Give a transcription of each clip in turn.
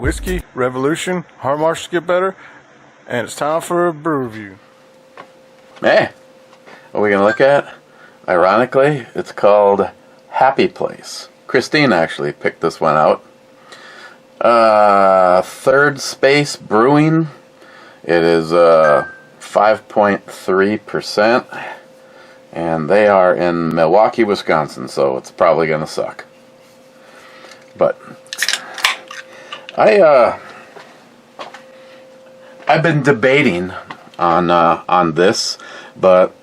Whiskey Revolution, heart marshals get better, and it's time for a brew review. Hey, what are we going to look at? Ironically, it's called Happy Place. Christine actually picked this one out. Third Space Brewing. It is 5.3%, and they are in Milwaukee, Wisconsin, so it's probably going to suck. But I've been debating on this, but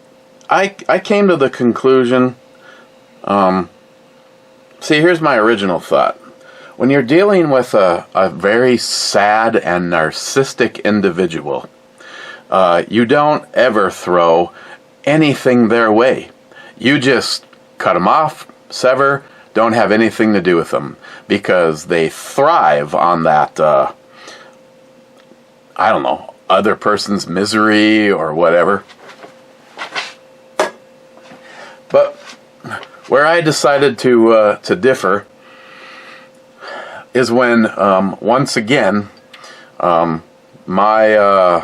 I came to the conclusion. See, here's my original thought. When you're dealing with a very sad and narcissistic individual, you don't ever throw anything their way. You just cut them off, sever, don't have anything to do with them, because they thrive on that, I don't know, other person's misery or whatever. But where I decided to differ is when, once again, my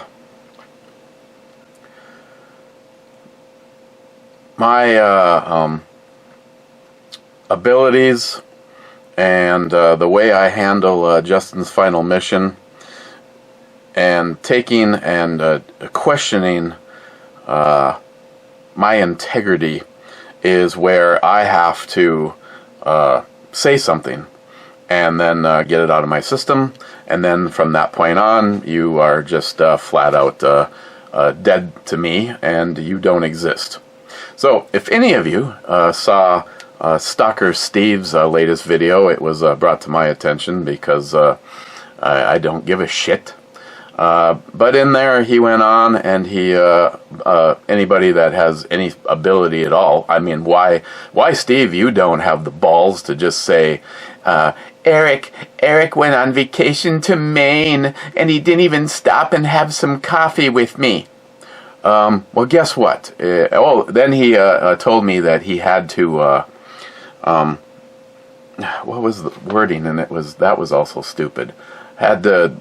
abilities and the way I handle Justin's final mission, and taking and questioning my integrity, is where I have to say something and then get it out of my system, and then from that point on, you are just flat out dead to me, and you don't exist. So, if any of you saw Stalker Steve's latest video, it was brought to my attention because I don't give a shit. But in there, he went on, and he anybody that has any ability at all, I mean, why Steve, you don't have the balls to just say, Eric went on vacation to Maine, and he didn't even stop and have some coffee with me. Well, guess what? Then he told me that he had to, what was the wording? And that was also stupid. Had to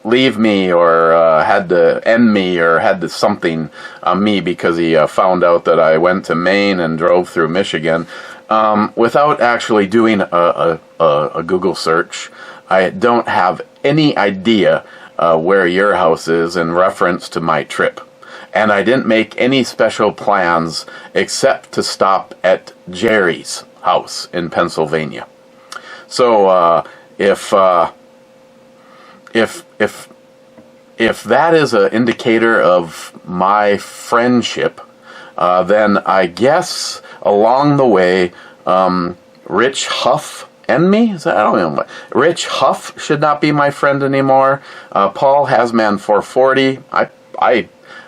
leave me, or had to end me, or had to something on me, because he found out that I went to Maine and drove through Michigan. Without actually doing a Google search, I don't have any idea where your house is in reference to my trip. And I didn't make any special plans except to stop at Jerry's house in Pennsylvania. So if that is an indicator of my friendship, then I guess along the way, Rich Huff and me? I don't know. Rich Huff should not be my friend anymore. Paul Hasman 440.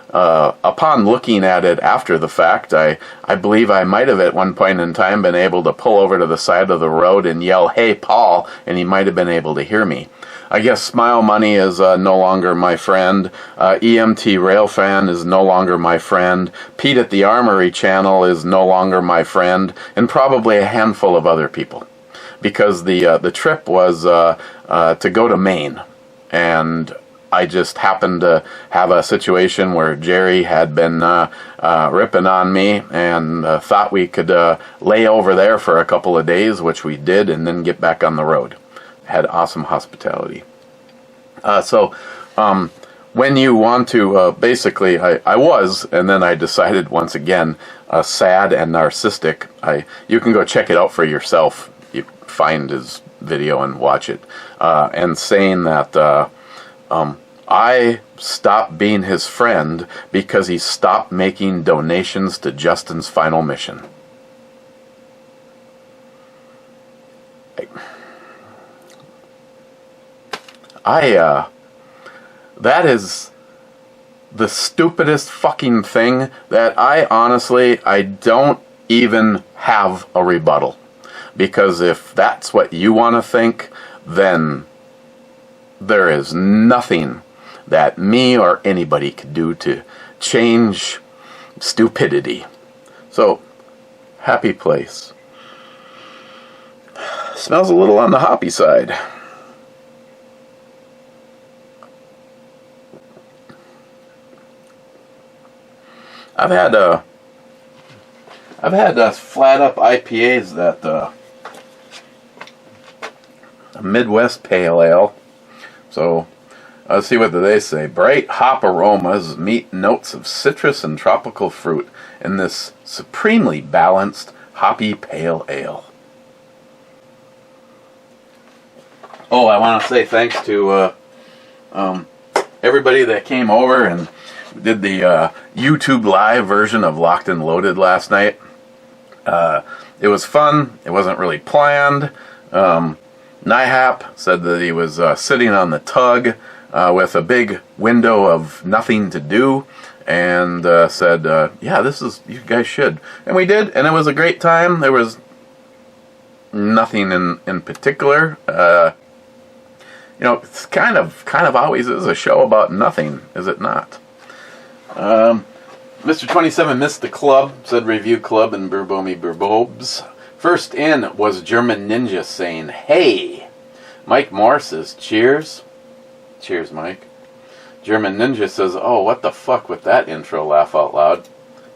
Upon looking at it after the fact, I believe I might have at one point in time been able to pull over to the side of the road and yell, "Hey, Paul," and he might have been able to hear me. I guess Smile Money is no longer my friend. EMT Railfan is no longer my friend. Pete at the Armory Channel is no longer my friend, and probably a handful of other people. Because the trip was to go to Maine, and I just happened to have a situation where Jerry had been ripping on me, and thought we could lay over there for a couple of days, which we did, and then get back on the road. Had awesome hospitality. So when you want to, basically, I was, and then I decided once again, sad and narcissistic. You can go check it out for yourself. You find his video and watch it. And saying that I stopped being his friend because he stopped making donations to Justin's final mission. That is the stupidest fucking thing that I don't even have a rebuttal. Because if that's what you want to think, then there is nothing that me or anybody could do to change stupidity. So, Happy Place. Smells a little on the hoppy side. I've had flat up IPAs that a Midwest Pale Ale. So let's see what they say. Bright hop aromas meet notes of citrus and tropical fruit in this supremely balanced hoppy pale ale. Oh, I want to say thanks to everybody that came over and did the YouTube live version of Locked and Loaded last night. It was fun. It wasn't really planned. Nihap said that he was sitting on the tug with a big window of nothing to do, and said, yeah, you guys should. And we did, and it was a great time. There was nothing in particular. It's kind of always is a show about nothing, is it not? Mr. 27 missed the club, said Review Club and Burbomi Burbobes. First in was German Ninja saying, hey. Mike Moore says, cheers. Cheers, Mike. German Ninja says, oh, what the fuck with that intro, laugh out loud.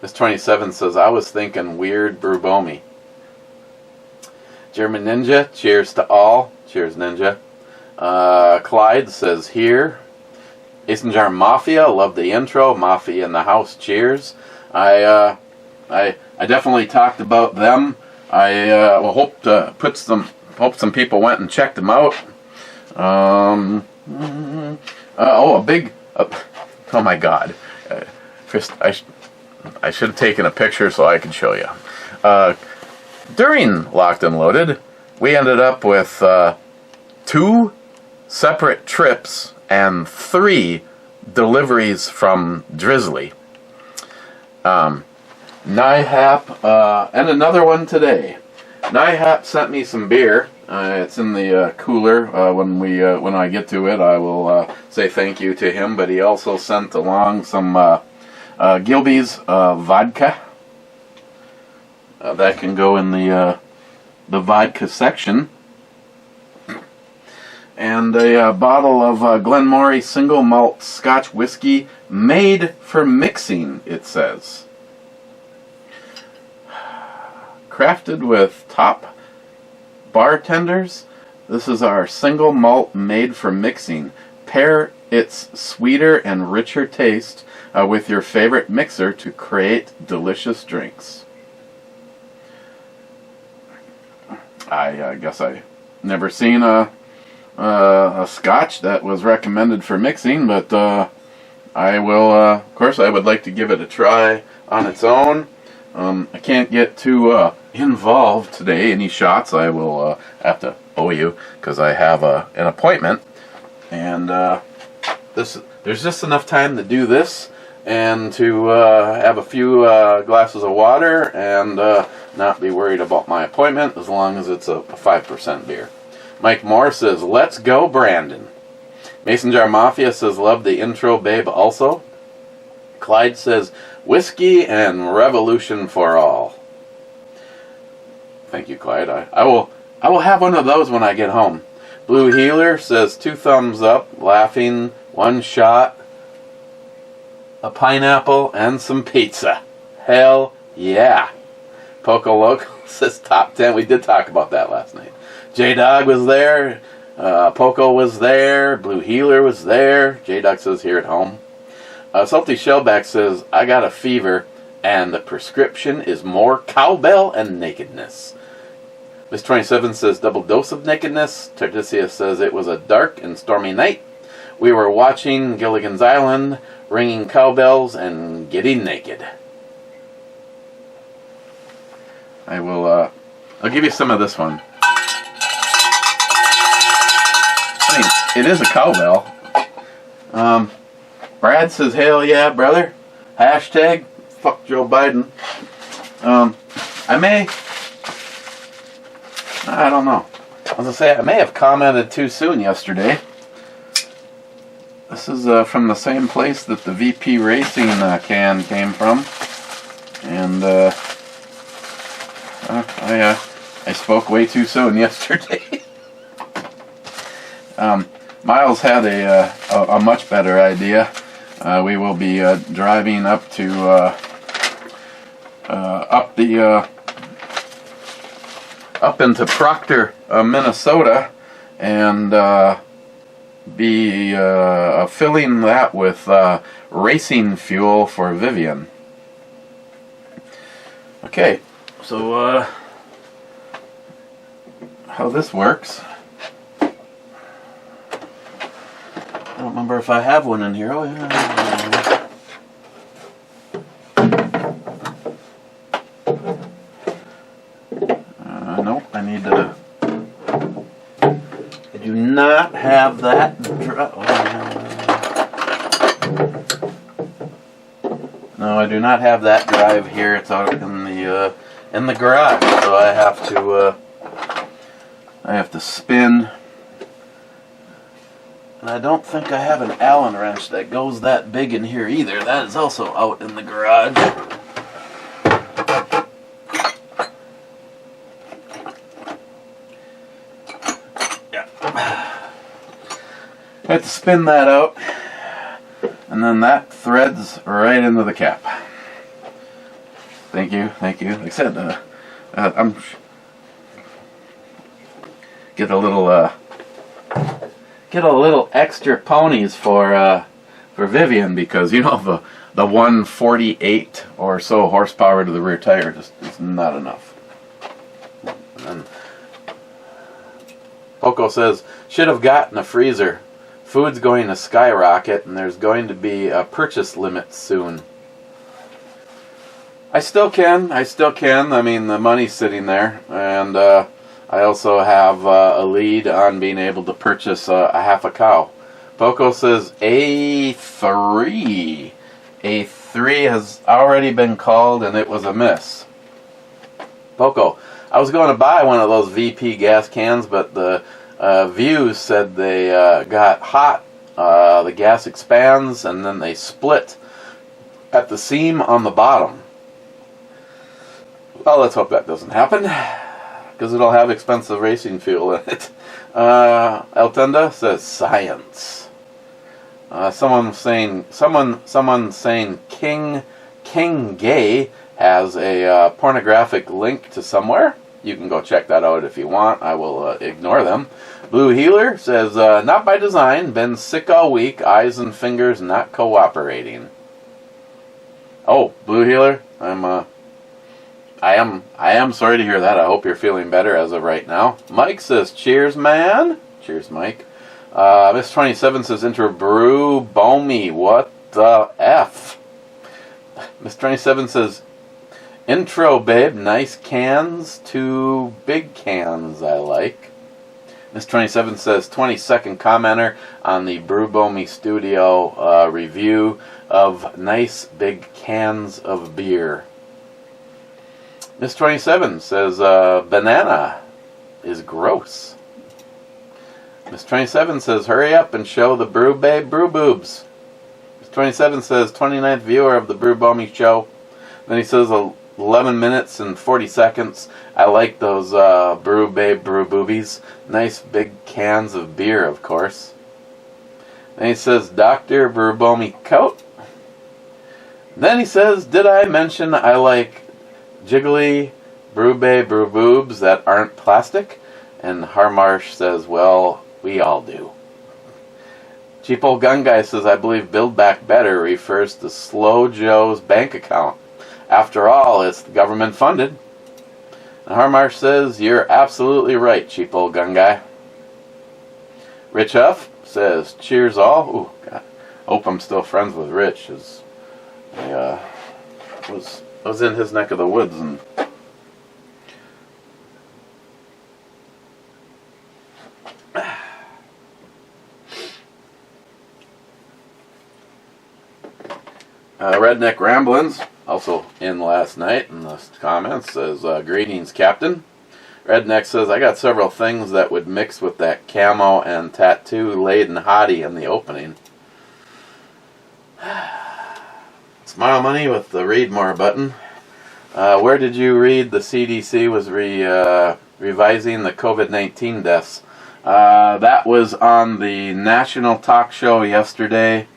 Miss 27 says, I was thinking weird Burbomi. German Ninja, cheers to all. Cheers, Ninja. Clyde says, here. Jar Mafia, love the intro. Mafia in the house, cheers. I definitely talked about them. I hope some people went and checked them out. Oh my God, Chris, I should have taken a picture so I could show you. During Locked and Loaded, we ended up with 2 separate trips and 3 deliveries from Drizly. Nihap, and another one today. Nihap sent me some beer. It's in the cooler. When I get to it, I will say thank you to him. But he also sent along some Gilby's vodka. That can go in the vodka section. And a bottle of Glenmorangie single malt Scotch whiskey made for mixing, it says. Crafted with top bartenders, this is our single malt made for mixing. Pair its sweeter and richer taste with your favorite mixer to create delicious drinks. I guess I never seen a Scotch that was recommended for mixing, but I will, of course, I would like to give it a try on its own. I can't get too involved today. Any shots I will have to owe you because I have an appointment, and there's just enough time to do this and to have a few glasses of water and not be worried about my appointment as long as it's a 5% beer. Mike Moore says, let's go, Brandon. Mason Jar Mafia says, love the intro, babe, also. Clyde says, whiskey and revolution for all. Thank you, Clyde. I will have one of those when I get home. Blue Healer says, 2 thumbs up, laughing, 1 shot, a pineapple, and some pizza. Hell yeah. Poco Loco says, top 10. We did talk about that last night. J-Dog was there. Poco was there. Blue Healer was there. J-Dog says, here at home. Salty Shellback says, I got a fever, and the prescription is more cowbell and nakedness. Miss 27 says, double dose of nakedness. Tardicia says, it was a dark and stormy night. We were watching Gilligan's Island, ringing cowbells, and getting naked. I'll give you some of this one. I mean, it is a cowbell. Brad says, hell yeah, brother. Hashtag, fuck Joe Biden. I don't know. I was going to say, I may have commented too soon yesterday. This is from the same place that the VP Racing can came from. And I spoke way too soon yesterday. Miles had a much better idea. We will be driving up to up into Proctor, Minnesota, and be filling that with racing fuel for Vivian. Okay, so how this works. I don't remember if I have one in here. Oh yeah. Nope, I need to. I do not have that. No, I do not have that drive here. It's out in the garage, so I have to spin. And I don't think I have an Allen wrench that goes that big in here either. That is also out in the garage. Yeah. I have to spin that out, and then that threads right into the cap. Thank you, thank you. Like I said, I'm get a little extra ponies for Vivian, because you know the 148 or so horsepower to the rear tire just is not enough. And Poco says, should have gotten a freezer. Food's going to skyrocket, and there's going to be a purchase limit soon. I still can. I mean, the money's sitting there, and I also have a lead on being able to purchase a half a cow. Poco says A3. A3 has already been called, and it was a miss. Poco, I was going to buy one of those VP gas cans, but the views said they got hot. The gas expands, and then they split at the seam on the bottom. Well, let's hope that doesn't happen, because it'll have expensive racing fuel in it. Eltenda says science. Someone saying King Gay has a pornographic link to somewhere. You can go check that out if you want. I will ignore them. Blue Healer says, not by design. Been sick all week. Eyes and fingers not cooperating. Oh, Blue Healer, I am sorry to hear that. I hope you're feeling better as of right now. Mike says, cheers, man. Cheers, Mike. Miss 27 says, enter brew bomy. What the F? Miss 27 says, intro, babe. Nice cans. 2 big cans I like. Miss 27 says, 22nd commenter on the Brew Bomy Studio review of nice big cans of beer. Miss 27 says, banana is gross. Miss 27 says, hurry up and show the Brew Babe brew boobs. Miss 27 says, 29th viewer of the Brew Bomy show. Then he says, 11 minutes and 40 seconds. I like those Brew Babe brew boobies. Nice big cans of beer, of course. Then he says, Dr. Brew Bomy coat. Then he says, did I mention I like jiggly Brew Babe brew boobs that aren't plastic? And Harmarsh says, well, we all do. Cheap Old Gun Guy says, I believe Build Back Better refers to Slow Joe's bank account. After all, it's government funded. And Harmarsh says, you're absolutely right, Cheap Old Gun Guy. Rich Huff says, cheers all. Ooh, God. Hope I'm still friends with Rich. I was in his neck of the woods, and Redneck Ramblins, also in last night in the comments, says, greetings, Captain. Redneck says, I got several things that would mix with that camo and tattoo-laden hottie in the opening. Smile Money with the read more button. Where did you read the CDC was revising the COVID-19 deaths? That was on the national talk show yesterday.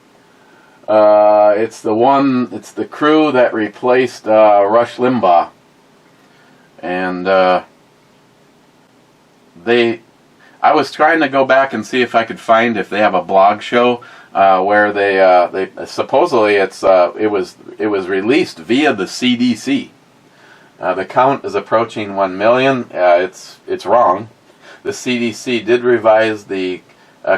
It's the crew that replaced Rush Limbaugh. And I was trying to go back and see if I could find if they have a blog show where they supposedly it was released via the CDC. The count is approaching 1 million. It's wrong. The CDC did revise the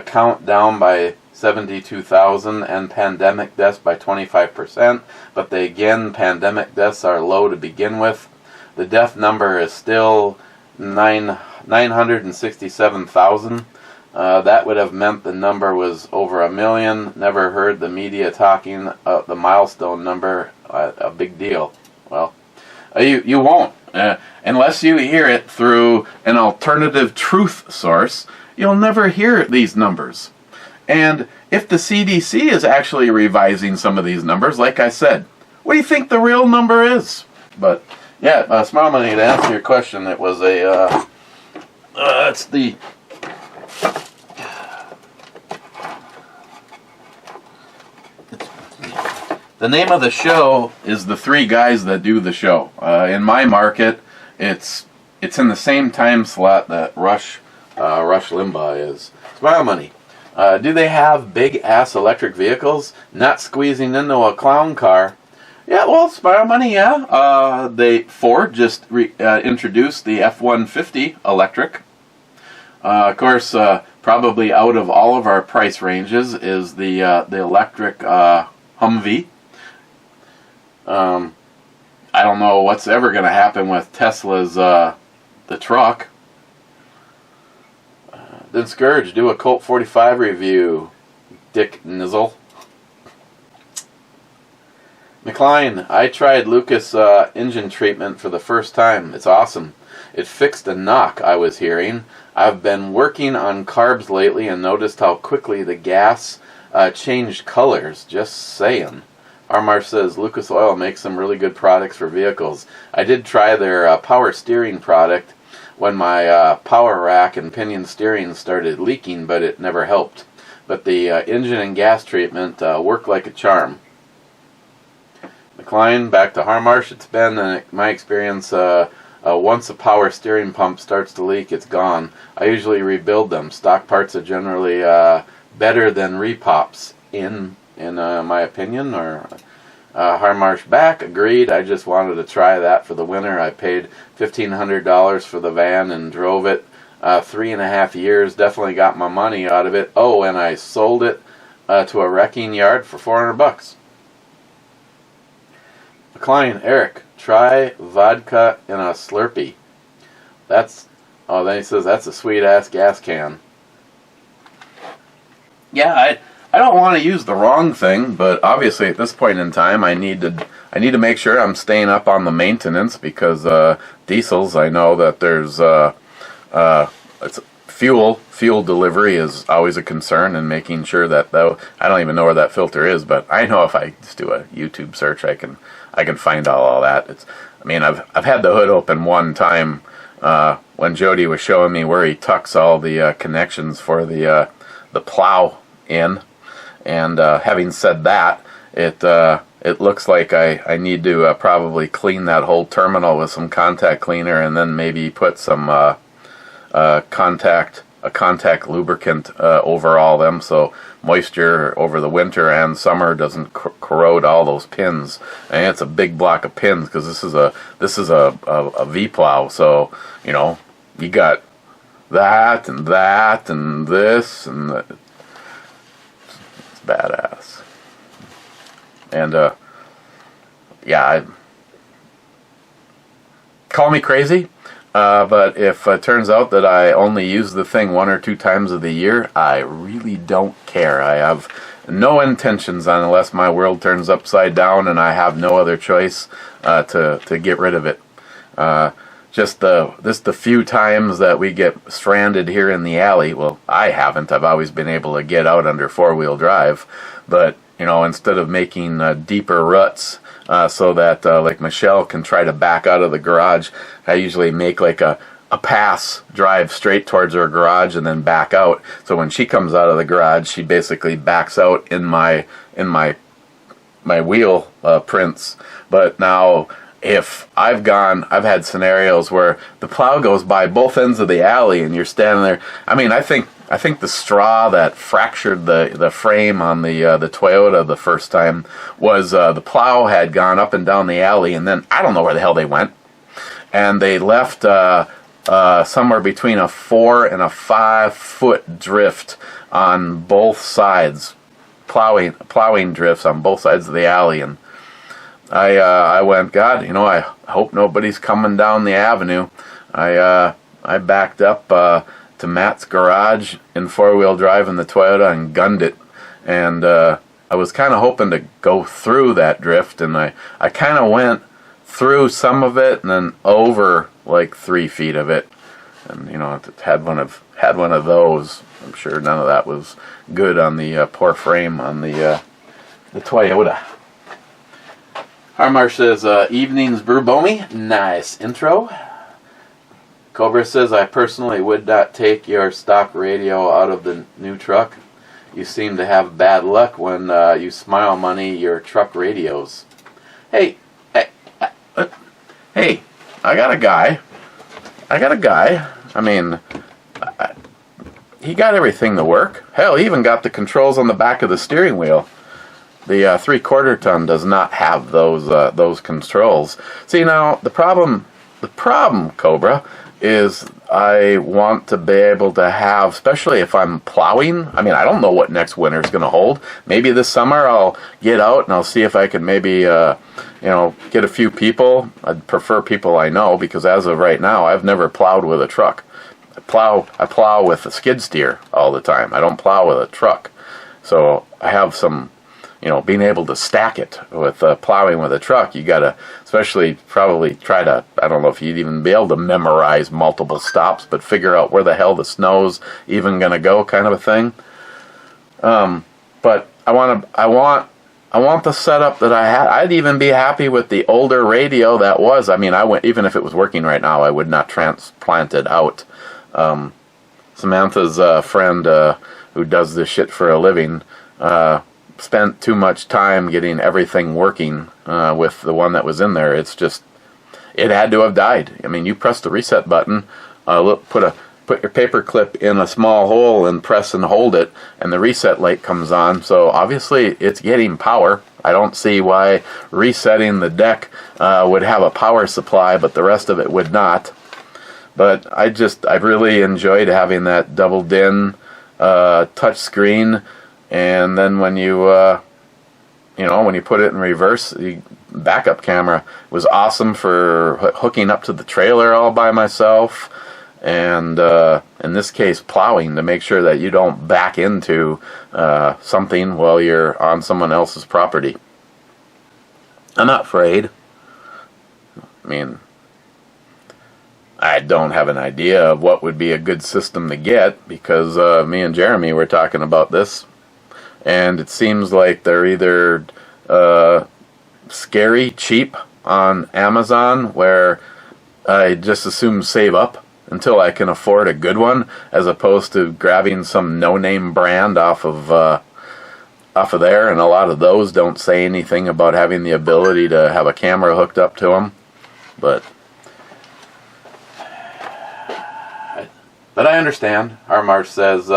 count down by 72,000 and pandemic deaths by 25%. But pandemic deaths are low to begin with. The death number is still 967,000. That would have meant the number was over 1 million. Never heard the media talking the milestone number. A big deal. Well, you won't. Unless you hear it through an alternative truth source, you'll never hear these numbers. And if the CDC is actually revising some of these numbers, like I said, what do you think the real number is? But yeah, Smile Money, to answer your question, it was it's the name of the show is The Three Guys That Do the Show. In my market, it's in the same time slot that Rush Limbaugh is. Smile Money. Do they have big ass electric vehicles not squeezing into a clown car? Yeah, well, Smile Money, yeah. Ford just introduced the F-150 electric. Of course, probably out of all of our price ranges is the electric Humvee. I don't know what's ever going to happen with Tesla's the truck. Then Scourge, do a Colt 45 review. Dick Nozzle. McLean, I tried Lucas engine treatment for the first time. It's awesome. It fixed a knock I was hearing. I've been working on carbs lately and noticed how quickly the gas changed colors. Just saying. Armar says Lucas Oil makes some really good products for vehicles. I did try their power steering product when my power rack and pinion steering started leaking, but it never helped. But the engine and gas treatment worked like a charm. McLean, back to Harmarsh. It's been my experience, once a power steering pump starts to leak, it's gone. I usually rebuild them. Stock parts are generally better than repops, in my opinion. Or Harmarsh back, agreed. I just wanted to try that for the winter. I paid $1,500 for the van and drove it 3.5 years. Definitely got my money out of it. Oh, and I sold it to a wrecking yard for $400. McLean, Eric, try vodka in a Slurpee. Then he says that's a sweet ass gas can. Yeah, I don't want to use the wrong thing, but obviously at this point in time I need to make sure I'm staying up on the maintenance, because diesels, I know that there's it's fuel delivery is always a concern, and making sure that, though I don't even know where that filter is, but I know if I just do a YouTube search I can find all that. I've had the hood open one time when Jody was showing me where he tucks all the connections for the plow in, and having said that, it looks like I need to probably clean that whole terminal with some contact cleaner, and then maybe put some contact lubricant over all them, so moisture over the winter and summer doesn't corrode all those pins. And it's a big block of pins, because this is a V plow, so you got that and this and that. It's badass. And call me crazy. But if it turns out that I only use the thing 1 or 2 times of the year, I really don't care. I have no intentions on, unless my world turns upside down and I have no other choice to get rid of it. Just the few times that we get stranded here in the alley, well, I haven't. I've always been able to get out under 4-wheel drive. But, instead of making deeper ruts, so that like Michelle can try to back out of the garage, I usually make like a pass, drive straight towards her garage and then back out. So when she comes out of the garage, she basically backs out in my my wheel prints. But now, if I've had scenarios where the plow goes by both ends of the alley and you're standing there. I mean, I think the straw that fractured the frame on the Toyota the first time was the plow had gone up and down the alley, and then I don't know where the hell they went, and they left somewhere between a 4 and a 5 foot drift on both sides, plowing drifts on both sides of the alley. And I went, God, I hope nobody's coming down the avenue. I backed up to Matt's garage in 4-wheel drive in the Toyota and gunned it. And I was kind of hoping to go through that drift, and I kind of went through some of it and then over like 3 feet of it. And it had one of those. I'm sure none of that was good on the poor frame on the Toyota. Harmarsh says, evenings brew bomy. Nice intro. Cobra says, I personally would not take your stock radio out of the new truck. You seem to have bad luck when you smile money your truck radios. Hey, I got a guy. I mean, he got everything to work. Hell, he even got the controls on the back of the steering wheel. The 3/4 ton does not have those controls. See, now the problem, Cobra, is I want to be able to have, especially if I'm plowing. I mean, I don't know what next winter is going to hold. Maybe this summer I'll get out and I'll see if I can maybe get a few people. I'd prefer people I know, because as of right now, I've never plowed with a truck. I plow with a skid steer all the time. I don't plow with a truck. So I have some, being able to stack it with plowing with a truck. You got to especially probably try to, I don't know if you'd even be able to memorize multiple stops, but figure out where the hell the snow's even going to go, kind of a thing. But I want the setup that I had. I'd even be happy with the older radio that was. I mean, even if it was working right now, I would not transplant it out. Samantha's friend who does this shit for a living spent too much time getting everything working with the one that was in there. It's just, it had to have died. I mean, you press the reset button, put your paper clip in a small hole and press and hold it, and the reset light comes on. So obviously it's getting power. I don't see why resetting the deck would have a power supply, but the rest of it would not. But I really enjoyed having that double DIN touch screen, and then when you put it in reverse, the backup camera was awesome for hooking up to the trailer all by myself, and in this case plowing, to make sure that you don't back into something while you're on someone else's property. I'm not afraid. I mean, I don't have an idea of what would be a good system to get, because me and Jeremy were talking about this, and it seems like they're either scary cheap on Amazon, where I just assume save up until I can afford a good one, as opposed to grabbing some no-name brand off of there, and a lot of those don't say anything about having the ability to have a camera hooked up to them. But I understand. Harmarsh says,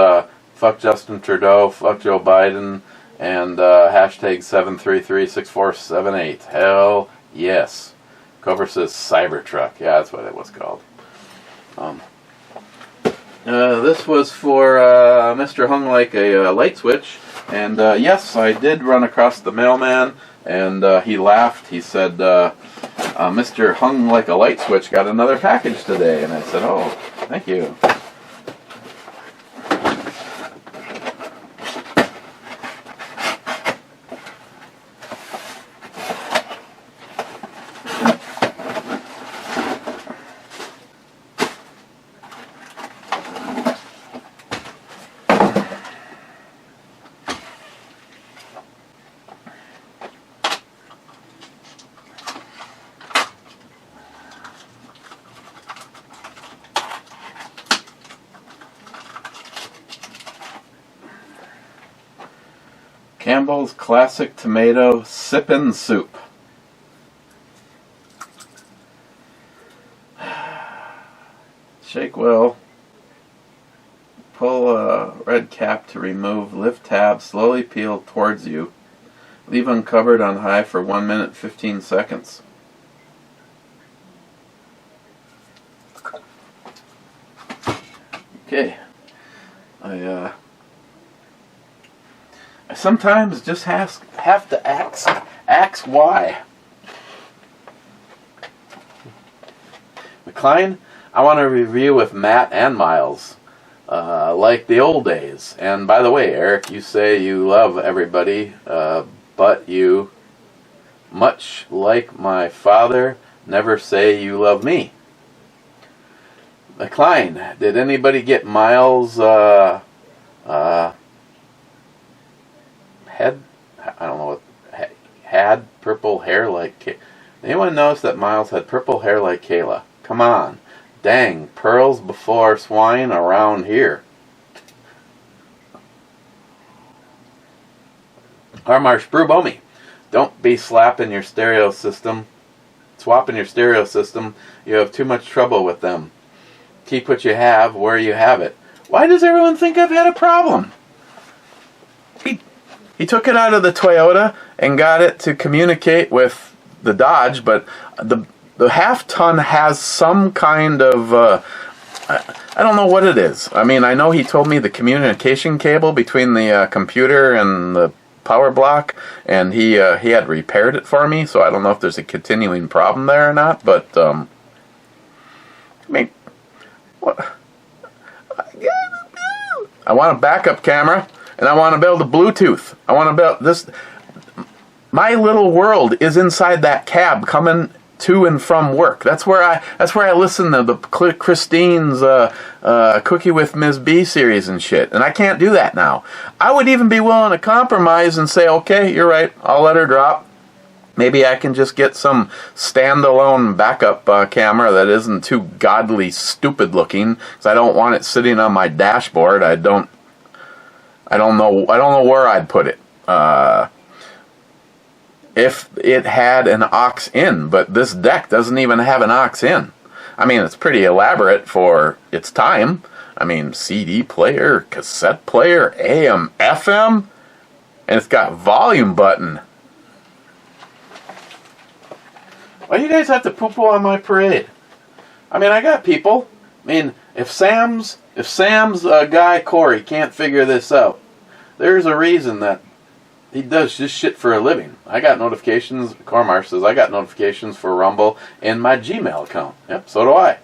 fuck Justin Trudeau, fuck Joe Biden, and hashtag 7336478. Hell yes. Cover says Cybertruck. Yeah, that's what it was called. This was for Mr. Hung Like a Light Switch. And yes, I did run across the mailman, and he laughed. He said, Mr. Hung Like a Light Switch got another package today. And I said, oh, thank you. Campbell's Classic Tomato Sippin' Soup. Shake well. Pull a red cap to remove. Lift tab. Slowly peel towards you. Leave uncovered on high for 1 minute 15 seconds. Okay. I sometimes just have to ask why. McLean, I want to review with Matt and Miles, like the old days. And by the way, Eric, you say you love everybody, but you, much like my father, never say you love me. McLean, did anybody get Miles' head? I don't know what had purple hair like. Anyone notice that Miles had purple hair like Kayla? Come on, dang, pearls before swine around here. Harmarsh Brewbomi, don't be swapping your stereo system. You have too much trouble with them. Keep what you have where you have it. Why does everyone think I've had a problem? He took it out of the Toyota and got it to communicate with the Dodge, but the half ton has some kind of I don't know what it is. I mean, I know he told me the communication cable between the computer and the power block, and he had repaired it for me, so I don't know if there's a continuing problem there or not, but I mean, what? I want a backup camera, and I want to build a Bluetooth. I want to build this. My little world is inside that cab coming to and from work. That's where I listen to the Christine's Cookie with Ms. B series and shit. And I can't do that now. I would even be willing to compromise and say, okay, you're right, I'll let her drop. Maybe I can just get some standalone backup camera that isn't too godly stupid looking, because I don't want it sitting on my dashboard. I don't know where I'd put it. If it had an aux in, but this deck doesn't even have an aux in. I mean, it's pretty elaborate for its time. I mean, CD player, cassette player, AM, FM, and it's got volume button. Why do you guys have to poo-poo on my parade? I mean, I got people. I mean, if Sam's guy Corey can't figure this out, there's a reason that he does this shit for a living. I got notifications, Cormar says, I got notifications for Rumble in my Gmail account. Yep, so do I.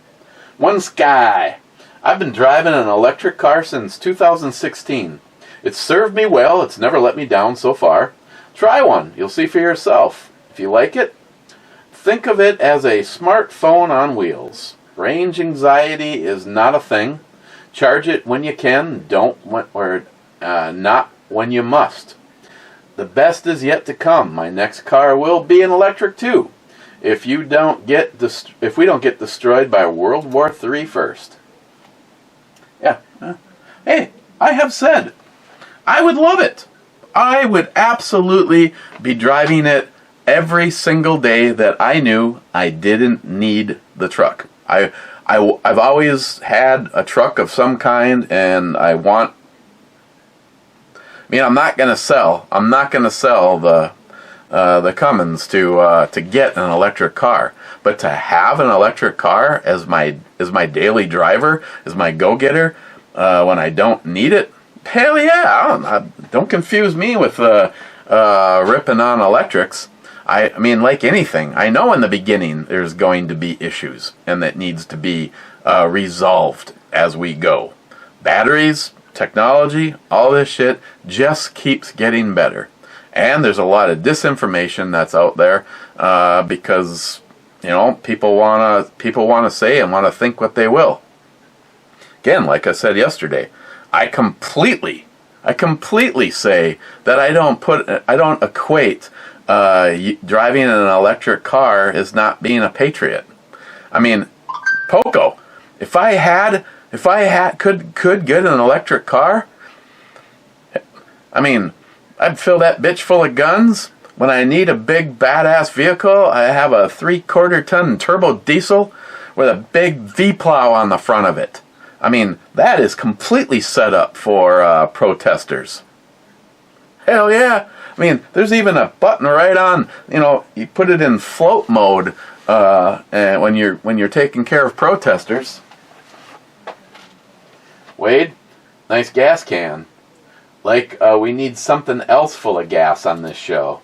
One Sky. I've been driving an electric car since 2016. It's served me well. It's never let me down so far. Try one. You'll see for yourself. If you like it, think of it as a smartphone on wheels. Range anxiety is not a thing. Charge it when you can, not when you must. The best is yet to come. My next car will be an electric too. If we don't get destroyed by World War III first. Yeah. Hey, I have said, I would love it. I would absolutely be driving it every single day that I knew I didn't need the truck. I've always had a truck of some kind, and I'm not going to sell the Cummins to get an electric car, but to have an electric car as my daily driver, as my go-getter when I don't need it. Hell yeah! Don't confuse me with ripping on electrics. I mean, like anything, I know in the beginning there's going to be issues, and that needs to be resolved as we go. Batteries, technology, all this shit just keeps getting better. And there's a lot of disinformation that's out there because, people wanna say and want to think what they will. Again, like I said yesterday, I completely say that I don't equate driving an electric car as not being a patriot. I mean, Poco, if I could get an electric car, I mean, I'd fill that bitch full of guns. When I need a big badass vehicle, I have a 3/4 ton turbo diesel with a big V-plow on the front of it. I mean, that is completely set up for protesters. Hell yeah. I mean, there's even a button right on, you put it in float mode and when you're taking care of protesters. Wade, nice gas can. Like we need something else full of gas on this show.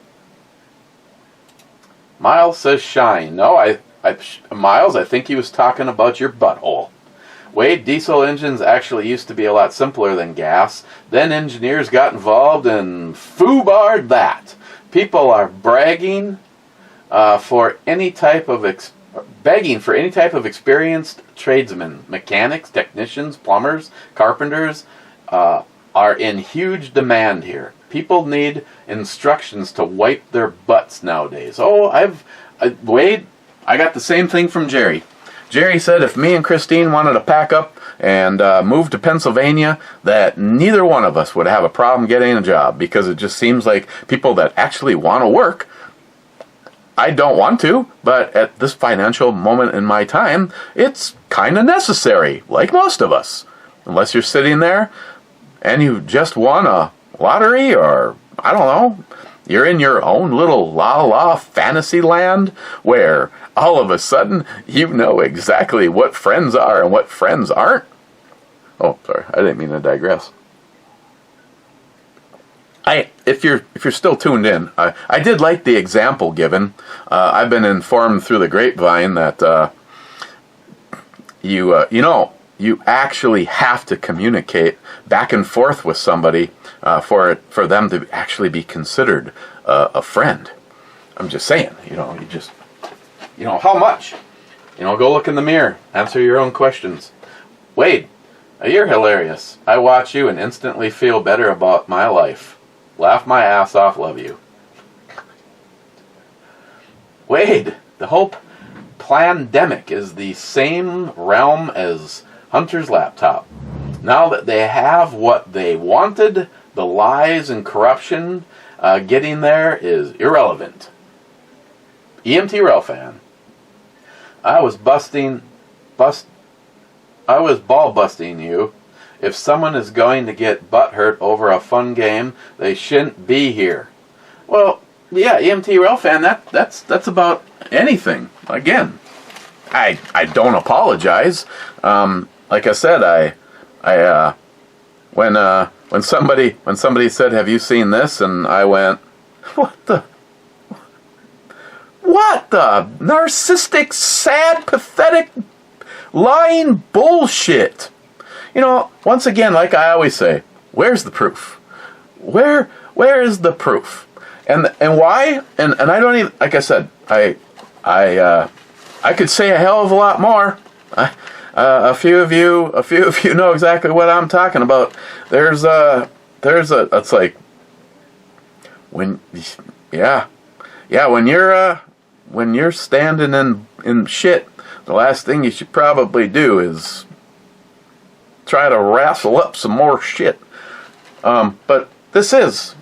Miles says shine. No, Miles, I think he was talking about your butthole. Wade, diesel engines actually used to be a lot simpler than gas. Then engineers got involved and foobarred that. People are begging for any type of experienced tradesmen. Mechanics, technicians, plumbers, carpenters are in huge demand here. People need instructions to wipe their butts nowadays. Oh, Wade, I got the same thing from Jerry. Jerry said if me and Christine wanted to pack up and move to Pennsylvania, that neither one of us would have a problem getting a job, because it just seems like people that actually want to work. I don't want to, but at this financial moment in my time, it's kind of necessary, like most of us. Unless you're sitting there and you just won a lottery, or, I don't know, you're in your own little la-la fantasy land where all of a sudden you know exactly what friends are and what friends aren't. Oh, sorry, I didn't mean to digress. If you're still tuned in, I did like the example given. I've been informed through the grapevine that you actually have to communicate back and forth with somebody for them to actually be considered a friend. I'm just saying, how much? Go look in the mirror, answer your own questions. Wade, you're hilarious. I watch you and instantly feel better about my life. Laugh my ass off, love you. Wade, the whole pandemic is the same realm as Hunter's laptop. Now that they have what they wanted, the lies and corruption getting there is irrelevant. EMT Rail fan. I was ball busting you. If someone is going to get butthurt over a fun game, they shouldn't be here. Well, yeah, EMT Rail fan. That's about anything. Again, I don't apologize. Like I said, when somebody said, "Have you seen this?" and I went, "What the narcissistic, sad, pathetic, lying bullshit." Once again, like I always say, where's the proof? Where is the proof? And why? And I don't even, like I said, I could say a hell of a lot more. A few of you know exactly what I'm talking about. It's like when you're standing in shit, the last thing you should probably do is try to wrestle up some more shit. But this is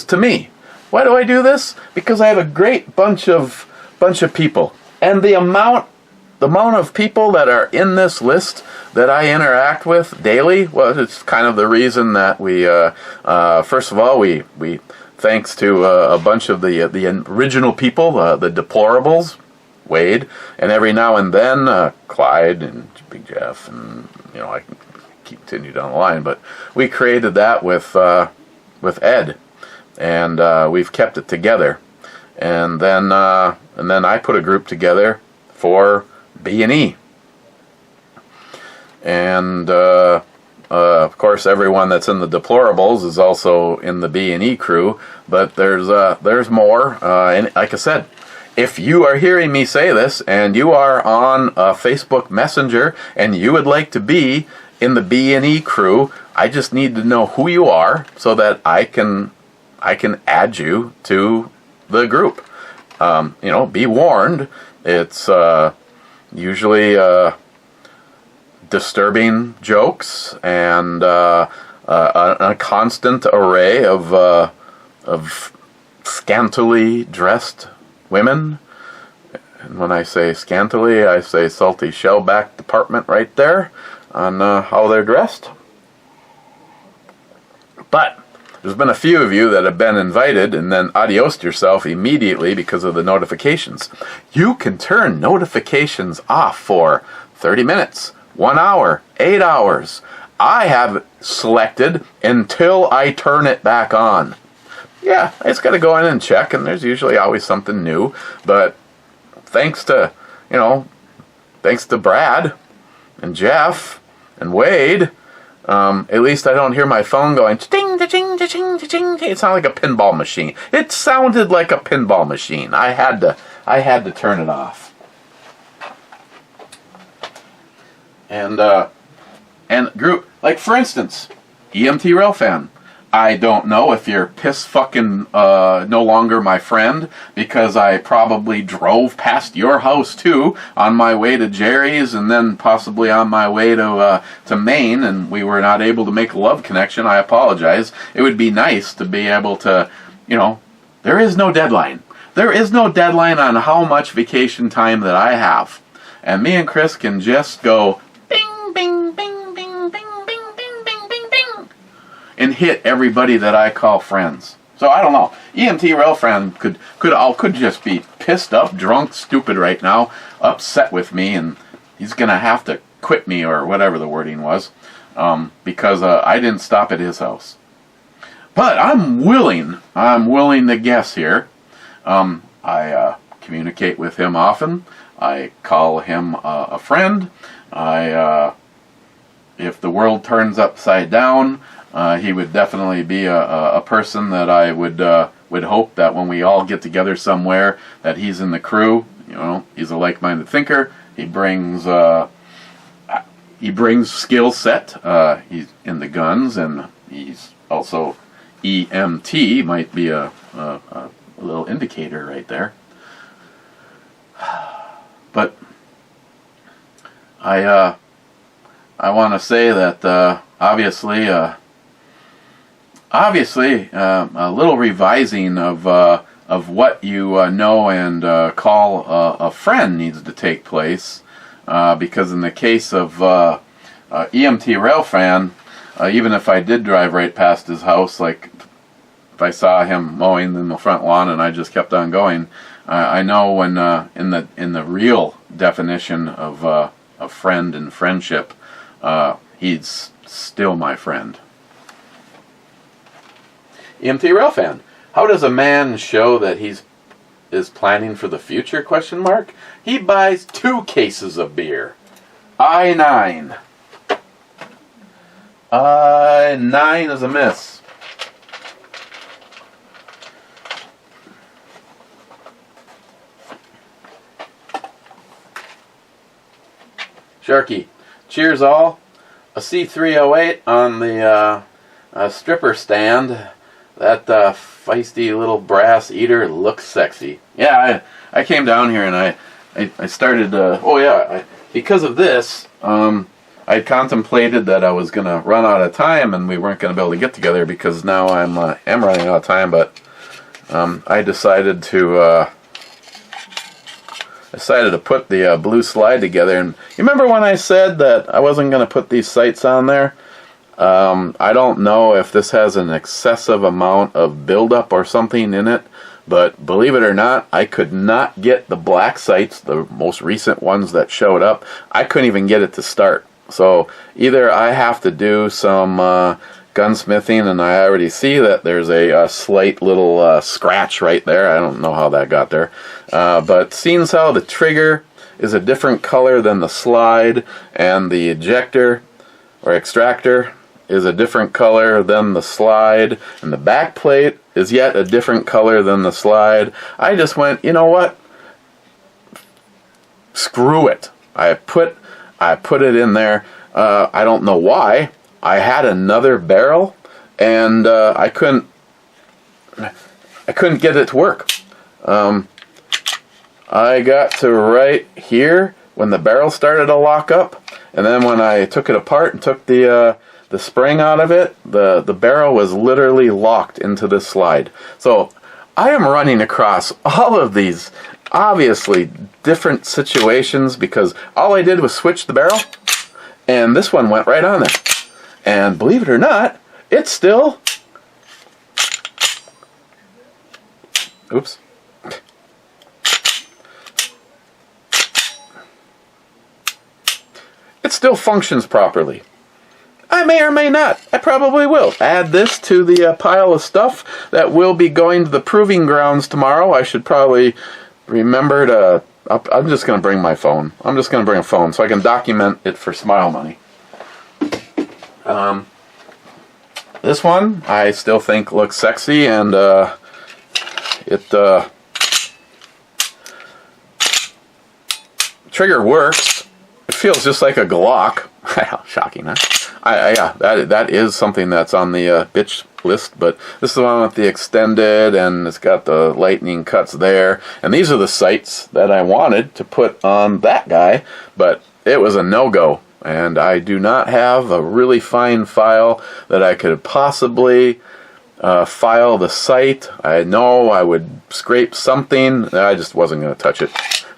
to me. Why do I do this? Because I have a great bunch of people, and the amount of people that are in this list that I interact with daily, well, it's kind of the reason that we first of all we thanks to a bunch of the original people, the deplorables, Wade, and every now and then Clyde and Big Jeff, and I can continue down the line, but we created that with Ed, and we've kept it together, and then I put a group together for B&E, and of course everyone that's in the deplorables is also in the B&E crew, but there's more, and like I said, if you are hearing me say this and you are on Facebook Messenger and you would like to be in the B&E crew, I just need to know who you are so that I can add you to the group. Be warned, it's usually disturbing jokes and a constant array of of scantily dressed women. And when I say scantily, I say salty shellback department right there on how they're dressed. But there's been a few of you that have been invited and then adiosed yourself immediately because of the notifications. You can turn notifications off for 30 minutes, 1 hour, 8 hours. I have selected until I turn it back on. Yeah, I just got to go in and check, and there's usually always something new. But thanks to Brad and Jeff and Wade, at least I don't hear my phone going ching, ching, ching, ching. It sounded like a pinball machine. It sounded like a pinball machine. I had to turn it off. And group, like for instance, EMT Rail Fan. I don't know if you're piss fucking no longer my friend, because I probably drove past your house too on my way to Jerry's and then possibly on my way to Maine, and we were not able to make a love connection. I apologize. It would be nice to be able to, there is no deadline. There is no deadline on how much vacation time that I have. And me and Chris can just go bing, bing, bing, bing, bing, bing, bing, bing, bing, bing, and hit everybody that I call friends. So I don't know. EMT Rail Fan could just be pissed up, drunk, stupid right now, upset with me, and he's gonna have to quit me or whatever the wording was, because I didn't stop at his house. But I'm willing to guess here. I communicate with him often. I call him a friend. If the world turns upside down, he would definitely be a person that I would hope that when we all get together somewhere, that he's in the crew. He's a like-minded thinker. He brings skill set. He's in the guns, and he's also EMT. Might be a little indicator right there. But I want to say that obviously a little revising of what you know and call a friend needs to take place, because in the case of EMT Rail Fan, even if I did drive right past his house, like if I saw him mowing in the front lawn and I just kept on going, I know when in the real definition of friend and friendship, he's still my friend. EMT Rail Fan. How does a man show that he's planning for the future? ? He buys 2 cases of beer. I-9. I-9 is a miss. Sharky. Cheers all. A C308 on the stripper stand. That feisty little brass eater looks sexy. Yeah, I came down here and I started, because of this, I contemplated that I was going to run out of time and we weren't going to be able to get together, because now I'm running out of time, but I decided to put the blue slide together. And you remember when I said that I wasn't going to put these sights on there? I don't know if this has an excessive amount of buildup or something in it, but believe it or not, I could not get the black sights, the most recent ones that showed up. I couldn't even get it to start. So either I have to do some gunsmithing, and I already see that there's a slight little scratch right there. I don't know how that got there. But seeing as how the trigger is a different color than the slide, and the ejector or extractor is a different color than the slide, and the back plate is yet a different color than the slide, I just went, you know what? Screw it. I put it in there. I don't know why. I had another barrel, and I couldn't get it to work. I got to right here when the barrel started to lock up, and then when I took it apart and took the the spring out of it, the barrel was literally locked into this slide. So I am running across all of these obviously different situations because all I did was switch the barrel and this one went right on there. And believe it or not, it's still... Oops. It still functions properly. I may or may not. I probably will add this to the pile of stuff that will be going to the proving grounds tomorrow. I should probably remember to... I'm just going to bring my phone. I'm just going to bring a phone so I can document it for Smile Money. This one I still think looks sexy, and trigger works. It feels just like a Glock. Shocking, huh? Yeah, that is something that's on the bitch list, but this is the one with the extended, and it's got the lightning cuts there. And these are the sights that I wanted to put on that guy, but it was a no-go. And I do not have a really fine file that I could possibly file the sight. I know I would scrape something. I just wasn't going to touch it.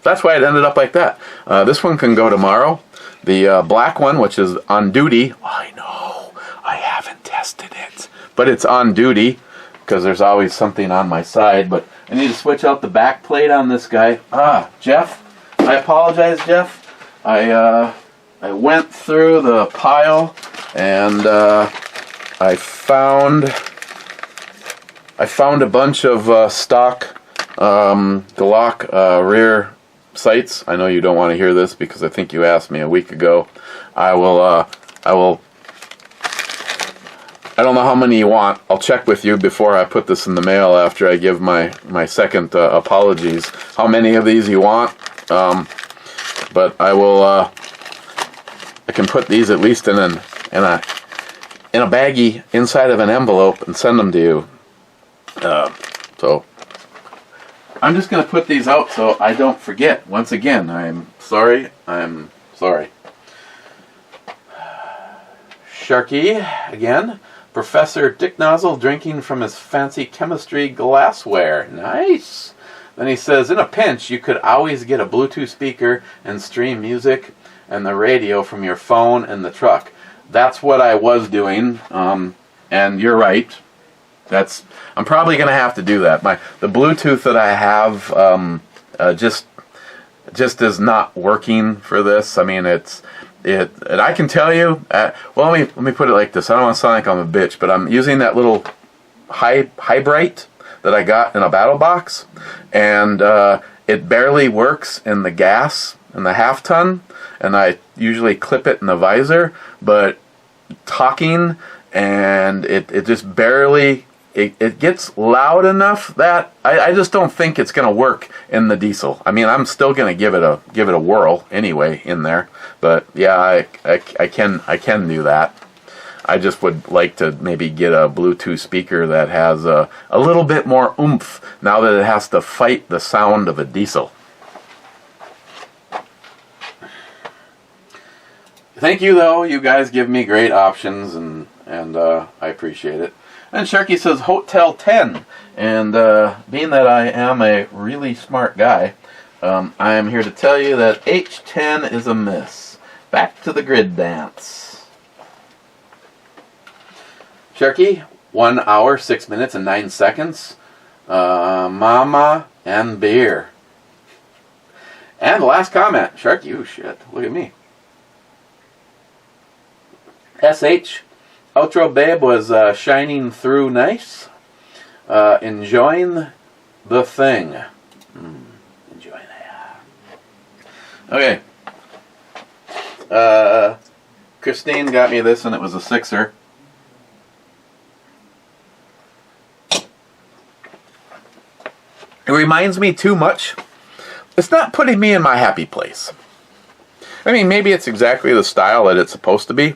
That's why it ended up like that. This one can go tomorrow. The black one, which is on duty, I know, I haven't tested it, but it's on duty because there's always something on my side. But I need to switch out the back plate on this guy. Jeff, I apologize, Jeff. I went through the pile and I found a bunch of stock Glock rear sights. I know you don't want to hear this because I think you asked me a week ago. I don't know how many you want. I'll check with you before I put this in the mail after I give my second apologies. How many of these you want? But I will. I can put these at least in a baggie inside of an envelope and send them to you. So I'm just going to put these out so I don't forget. Once again, I'm sorry. Sharky, again. Professor Dick Nozzle drinking from his fancy chemistry glassware. Nice. Then he says, in a pinch, you could always get a Bluetooth speaker and stream music and the radio from your phone in the truck. That's what I was doing, and you're right. I'm probably going to have to do that. The Bluetooth that I have just is not working for this. I mean, and I can tell you. Well, let me put it like this. I don't want to sound like I'm a bitch, but I'm using that little Hi-Brite that I got in a battle box, and it barely works in the gas in the half ton, and I usually clip it in the visor, but talking and it just barely. It gets loud enough that I just don't think it's going to work in the diesel. I mean, I'm still going to give it a whirl anyway in there. But yeah, I can do that. I just would like to maybe get a Bluetooth speaker that has a little bit more oomph now that it has to fight the sound of a diesel. Thank you, though. You guys give me great options, and I appreciate it. And Sharky says Hotel 10, and being that I am a really smart guy, I am here to tell you that H10 is a miss. Back to the grid dance. Sharky, 1 hour, 6 minutes, and 9 seconds. Mama and beer. And the last comment, Sharky, oh shit, look at me. SH, Outro Babe was shining through nice. Enjoying the thing. Enjoying that. Okay. Christine got me this and it was a 6er. It reminds me too much. It's not putting me in my happy place. I mean, maybe it's exactly the style that it's supposed to be.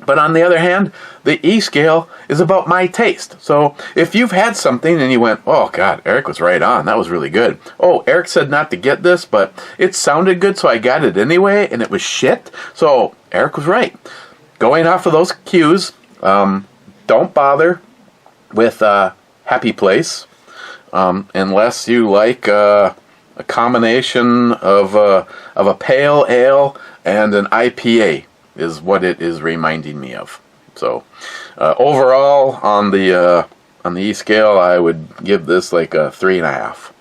But on the other hand, the E-scale is about my taste. So if you've had something and you went, oh God, Eric was right on, that was really good. Oh, Eric said not to get this, but it sounded good, so I got it anyway, and it was shit. So Eric was right. going off of those cues, don't bother with Happy Place unless you like a combination of a pale ale and an IPA is what it is reminding me of. So overall on the E scale, I would give this like a 3.5.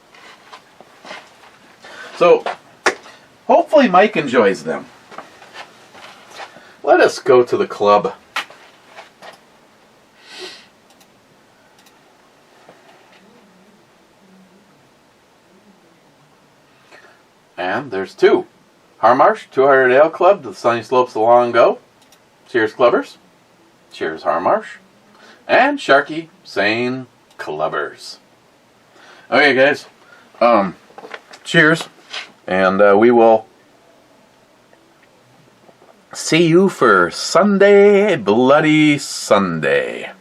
So hopefully Mike enjoys them. Let us go to the club. And there's two. Harmarsh, 200 Ale Club to the Sunny Slopes of Long Go. Cheers, clubbers. Cheers, Harmarsh. And Sharky saying clubbers. Okay, guys. Cheers. And we will see you for Sunday, Bloody Sunday.